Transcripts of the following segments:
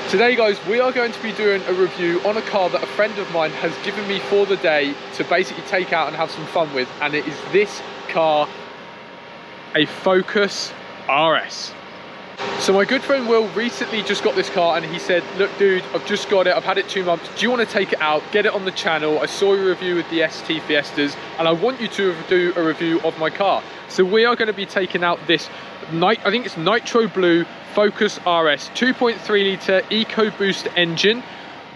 Today guys, we are going to be doing a review on a car that a friend of mine has given me for the day to basically take out and have some fun with, and it is this car, a Focus RS. So my good friend Will recently just got this car and he said, look dude, I've just got it, I've had it 2 months, do you want to take it out, get it on the channel? I saw your review with the ST Fiestas and I want you to do a review of my car. So we are going to be taking out this, I think it's Nitro Blue Focus RS 2.3 litre EcoBoost engine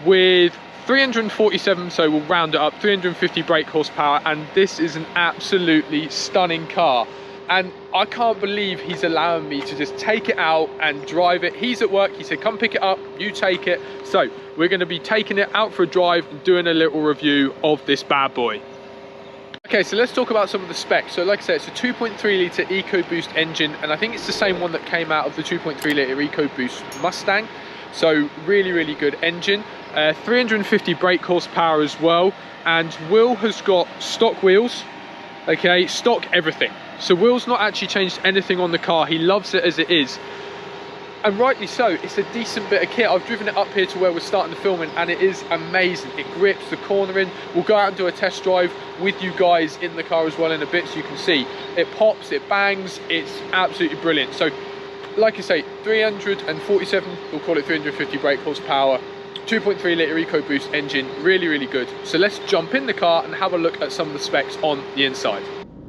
with 347, so we'll round it up, 350 brake horsepower, and this is an absolutely stunning car. And I can't believe he's allowing me to just take it out and drive it. He's at work, he said come pick it up, you take it. So we're going to be taking it out for a drive and doing a little review of this bad boy. Okay, so let's talk about some of the specs. So like I said, it's a 2.3 litre EcoBoost engine, and I think it's the same one that came out of the 2.3 litre EcoBoost Mustang. So really good engine. 350 brake horsepower as well, and Will has got stock wheels, okay, stock everything. So Will's not actually changed anything on the car, he loves it as it is. And rightly so, it's a decent bit of kit. I've driven it up here to where we're starting the filming and it is amazing. It grips, the cornering. We'll go out and do a test drive with you guys in the car as well in a bit so you can see. It pops, it bangs, it's absolutely brilliant. So, like I say, 347, we'll call it 350 brake horsepower, 2.3 litre EcoBoost engine, really good. So let's jump in the car and have a look at some of the specs on the inside.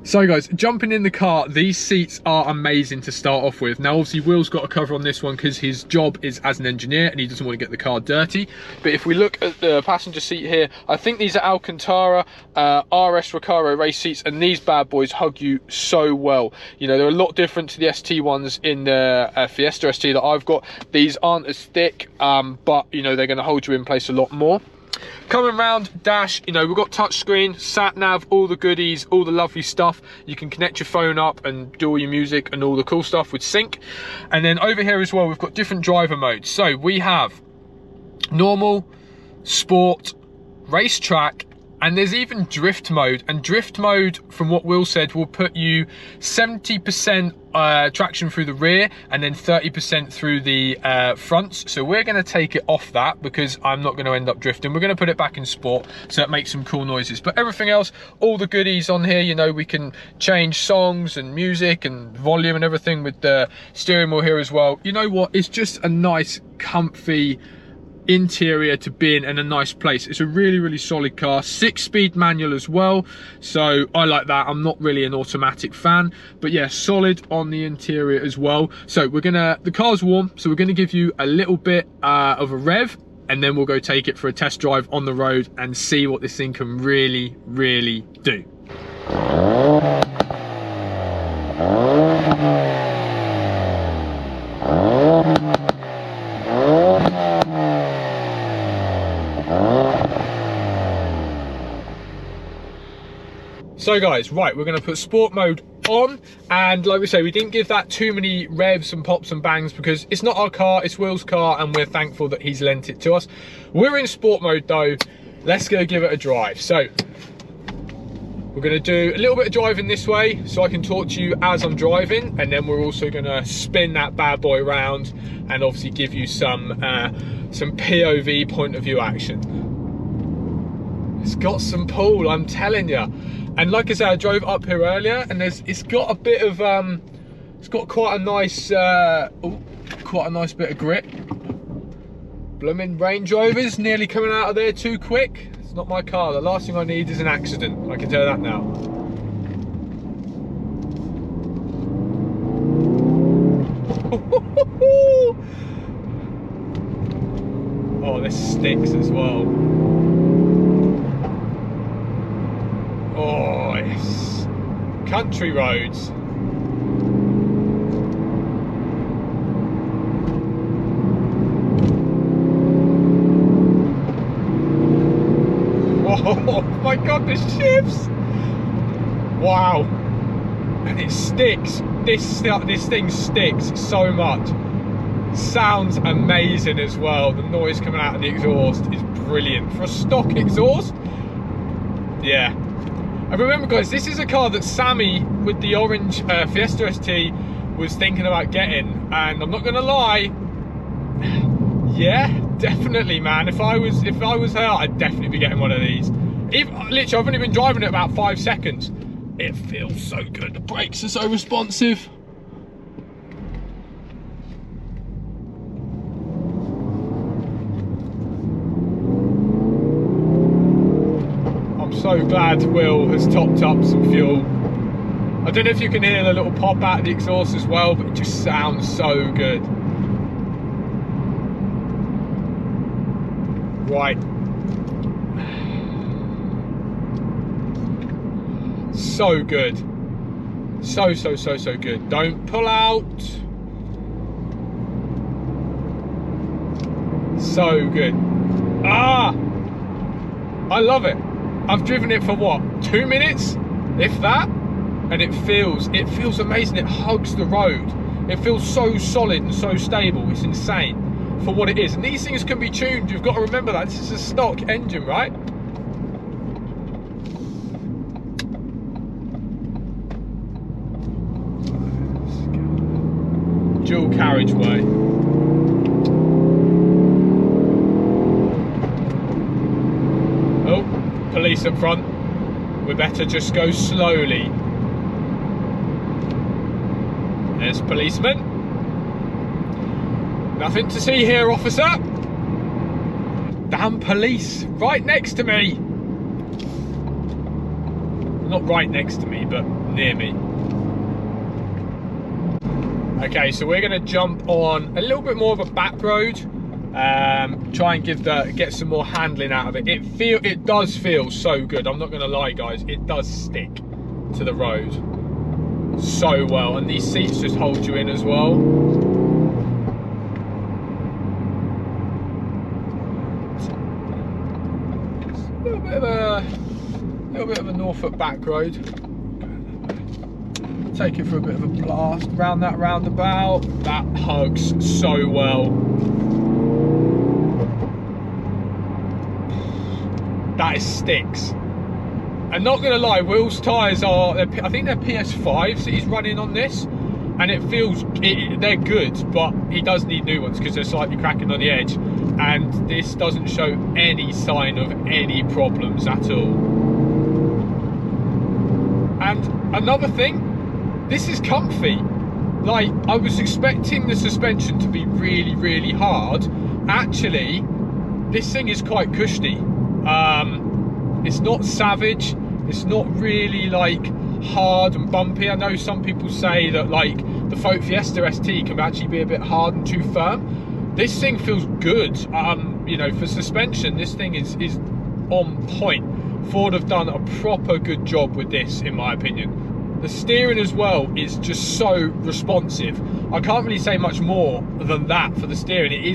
So guys, jumping in the car, these seats are amazing to start off with. Now obviously Will's got a cover on this one because his job is as an engineer and he doesn't want to get the car dirty. But if we look at the passenger seat here, I think these are Alcantara RS Recaro race seats, and these bad boys hug you so well. You know, they're a lot different to the ST ones in the Fiesta ST that I've got. These aren't as thick, but you know, they're going to hold you in place a lot more. Coming round dash, you know, we've got touchscreen, sat nav, all the goodies, all the lovely stuff. You can connect your phone up and do all your music and all the cool stuff with sync. And then over here as well, we've got different driver modes. So we have normal, sport, racetrack, and there's even drift mode. And drift mode, from what Will said, will put you 70% traction through the rear and then 30% through the fronts. So we're going to take it off that because I'm not going to end up drifting. We're going to put it back in sport so it makes some cool noises. But everything else, all the goodies on here, you know, we can change songs and music and volume and everything with the steering wheel here as well. You know what? It's just a nice, comfy interior to be in and a nice place. It's a really solid car, 6-speed manual as well, so I like that. I'm not really an automatic fan, but yeah, solid on the interior as well. So the car's warm, so we're gonna give you a little bit of a rev, and then we'll go take it for a test drive on the road and see what this thing can really do. So guys, right, we're going to put sport mode on, and like we say, we didn't give that too many revs and pops and bangs because it's not our car, it's Will's car, and we're thankful that he's lent it to us. We're in sport mode though, let's go give it a drive. So we're going to do a little bit of driving this way so I can talk to you as I'm driving, and then we're also going to spin that bad boy around and obviously give you some POV, point of view action. It's got some pull, I'm telling you. And like I said, I drove up here earlier, and it's got a bit of it's got quite a nice bit of grip. Blooming Range Rovers nearly coming out of there too quick. It's not my car. The last thing I need is an accident, I can tell that now. Oh, this sticks as well. Oh, yes. Country roads. Oh my god, the shifts! Wow. And it sticks. This thing sticks so much. Sounds amazing as well. The noise coming out of the exhaust is brilliant. For a stock exhaust, yeah. And remember guys, this is a car that Sammy with the orange Fiesta ST was thinking about getting, and I'm not gonna lie, Yeah, definitely, man. If I was her, I'd definitely be getting one of these. Literally, I've only been driving it about 5 seconds. It feels so good. The brakes are so responsive. I'm so glad Will has topped up some fuel. I don't know if you can hear the little pop out of the exhaust as well, but it just sounds so good. Right. So good. So good. Don't pull out. So good. Ah! I love it. I've driven it for what? 2 minutes? If that? And it feels amazing. It hugs the road. It feels so solid and so stable. It's insane for what it is. And these things can be tuned. You've got to remember that. This is a stock engine, right? Dual carriageway. Oh, police up front. We better just go slowly. There's policeman. Nothing to see here, officer. Damn police, right next to me. Not right next to me, but near me. Okay, so we're gonna jump on a little bit more of a back road. Try and get some more handling out of it. It does feel so good. I'm not gonna lie, guys. It does stick to the road so well, and these seats just hold you in as well. A little bit of a Norfolk back road. Take it for a bit of a blast round that roundabout. That hugs so well. That is sticks. And not gonna lie, Will's tyres are, I think they're PS5s that he's running on this, and it feels, they're good, but he does need new ones because they're slightly cracking on the edge, and this doesn't show any sign of any problems at all. And another thing, this is comfy. Like, I was expecting the suspension to be really, really hard. Actually, this thing is quite cushy. It's not savage. It's not really like hard and bumpy. I know some people say that like the Ford Fiesta ST can actually be a bit hard and too firm. This thing feels good. You know, for suspension, this thing is on point. Ford have done a proper good job with this, in my opinion. The steering as well is just so responsive. I can't really say much more than that for the steering. It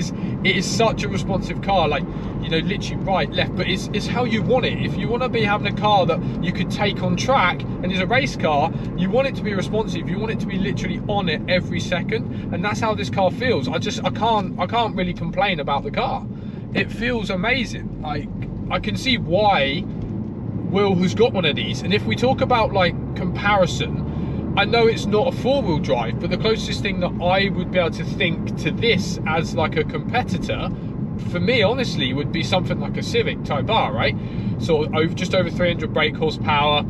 is such a responsive car, like, you know, literally right, left, but it's how you want it. If you want to be having a car that you could take on track and is a race car, you want it to be responsive. You want it to be literally on it every second, and that's how this car feels. I can't really complain about the car. It feels amazing. Like, I can see why Will has got one of these. And if we talk about like comparison, I know it's not a four-wheel drive, but the closest thing that I would be able to think to this as like a competitor, for me honestly, would be something like a Civic Type R, right? So just over 300 brake horsepower.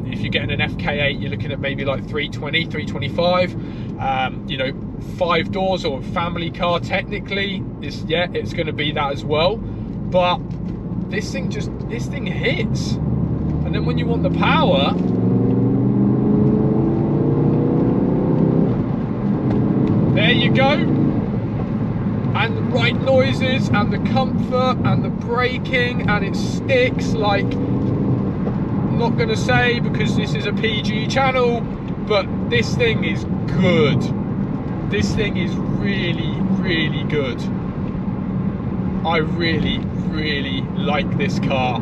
If you're getting an FK8, you're looking at maybe like 320, 325. You know, 5 doors or family car technically, it's going to be that as well. But this thing hits. And then when you want the power, there you go. And the right noises and the comfort and the braking, and it sticks. Like, I'm not gonna say because this is a PG channel, but this thing is good. This thing is really, really good. I really, really like this car.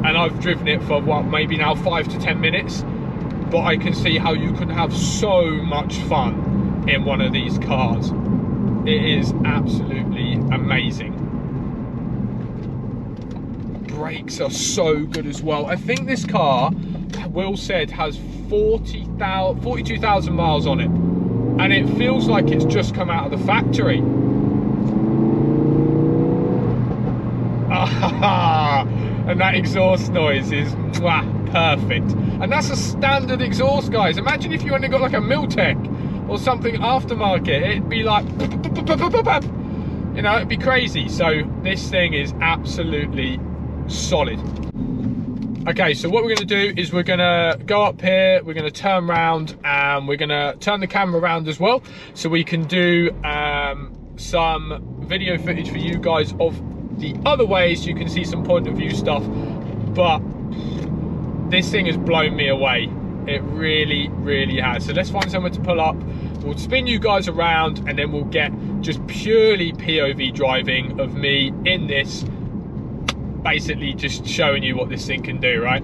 And I've driven it for what, maybe now 5 to 10 minutes, but I can see how you can have so much fun in one of these cars. It is absolutely amazing. Brakes are so good as well. I think this car, Will said, has 42,000 miles on it. and it feels like it's just come out of the factory. And that exhaust noise is perfect. And that's a standard exhaust, guys. Imagine if you only got like a Miltech or something aftermarket, it'd be like, you know, it'd be crazy. So this thing is absolutely solid. Okay, so what we're going to do is we're going to go up here, we're going to turn around, and we're going to turn the camera around as well, so we can do some video footage for you guys of the other way, so you can see some point of view stuff. But this thing has blown me away. It really, really has. So let's find somewhere to pull up. We'll spin you guys around, and then we'll get just purely POV driving of me in this, basically just showing you what this thing can do, right?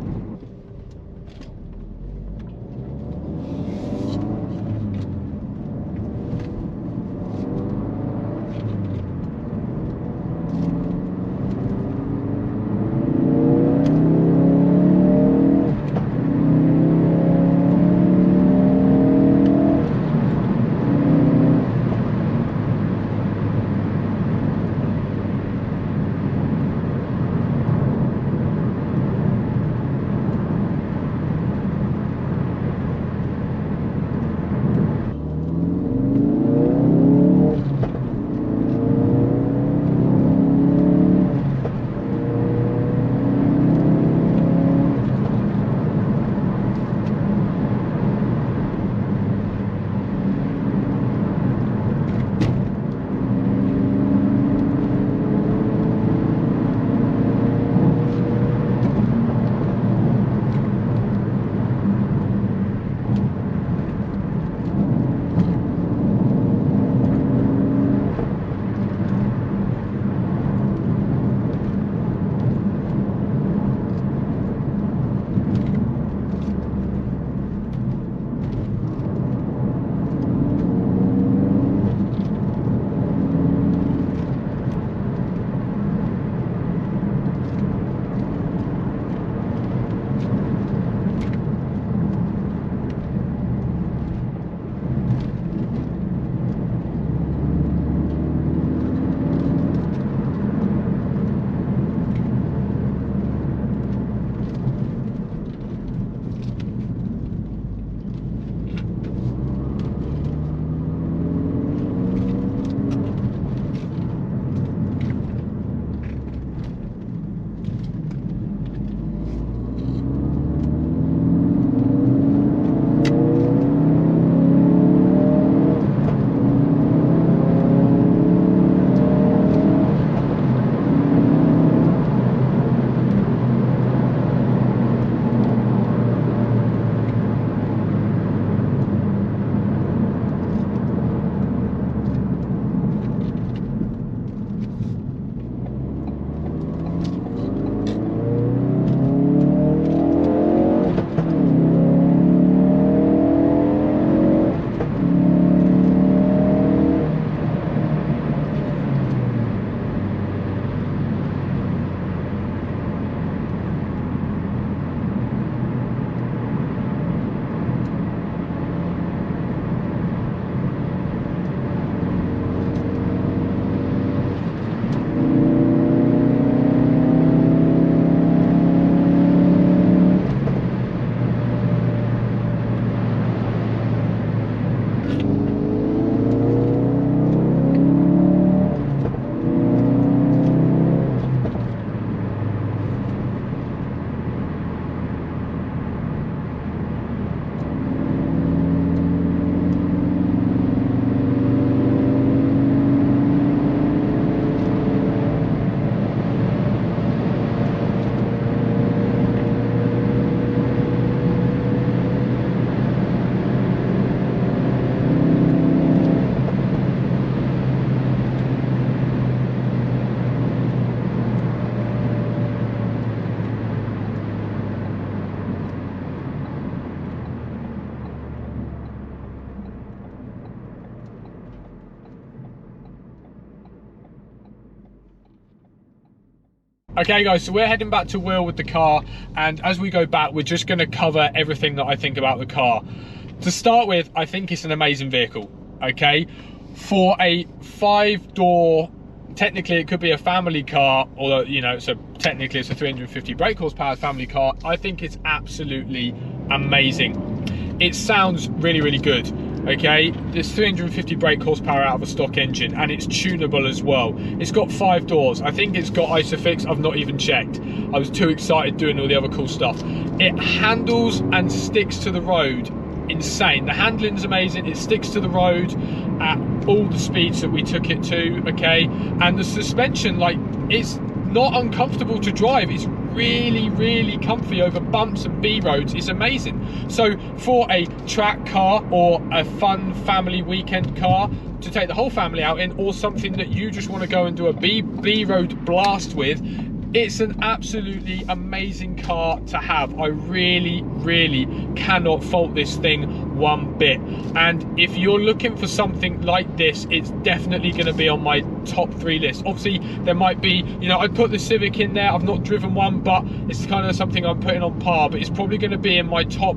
Okay guys, so we're heading back to Will with the car, and as we go back, we're just going to cover everything that I think about the car. To start with, I think it's an amazing vehicle. okay? For a 5-door, technically it could be a family car, although, you know, so technically it's a 350 brake horsepower family car. I think it's absolutely amazing. It sounds really, really good. Okay, there's 350 brake horsepower out of a stock engine, and it's tunable as well. It's got 5 doors. I think it's got ISOFIX. I've not even checked. I was too excited doing all the other cool stuff. It handles and sticks to the road insane. The handling's amazing. It sticks to the road at all the speeds that we took it to, okay? And the suspension, like, it's not uncomfortable to drive. It's really, really comfy over bumps and B roads. It's amazing. So for a track car or a fun family weekend car to take the whole family out in, or something that you just want to go and do a B road blast with, it's an absolutely amazing car to have. I really, really cannot fault this thing one bit. And if you're looking for something like this, it's definitely going to be on my top 3 list. Obviously, there might be, you know, I'd put the Civic in there. I've not driven one, but it's kind of something I'm putting on par. But it's probably going to be in my top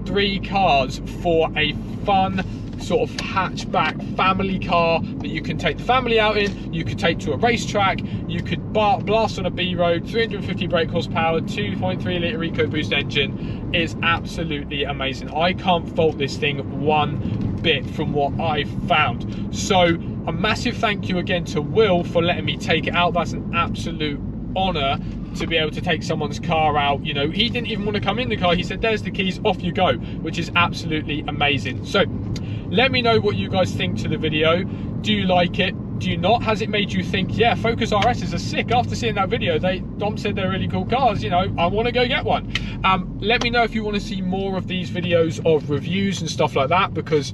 3 cars for a fun sort of hatchback family car that you can take the family out in, you could take to a racetrack, you could blast on a B road. 350 brake horsepower, 2.3 litre EcoBoost engine is absolutely amazing. I can't fault this thing one bit from what I've found. So a massive thank you again to Will for letting me take it out. That's an absolute honour to be able to take someone's car out. You know, he didn't even want to come in the car. He said, there's the keys, off you go, which is absolutely amazing. So let me know what you guys think to the video. Do you like it? Do you not? Has it made you think, yeah, Focus RSs are sick? After seeing that video, Dom said they're really cool cars, you know, I want to go get one. Let me know if you want to see more of these videos of reviews and stuff like that, because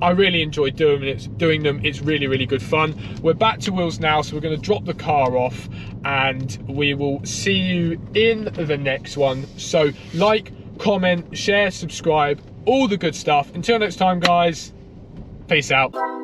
I really enjoy doing them. It's really, really good fun. We're back to Will's now, so we're going to drop the car off and we will see you in the next one. So like, comment, share, subscribe, all the good stuff. Until next time, guys, peace out.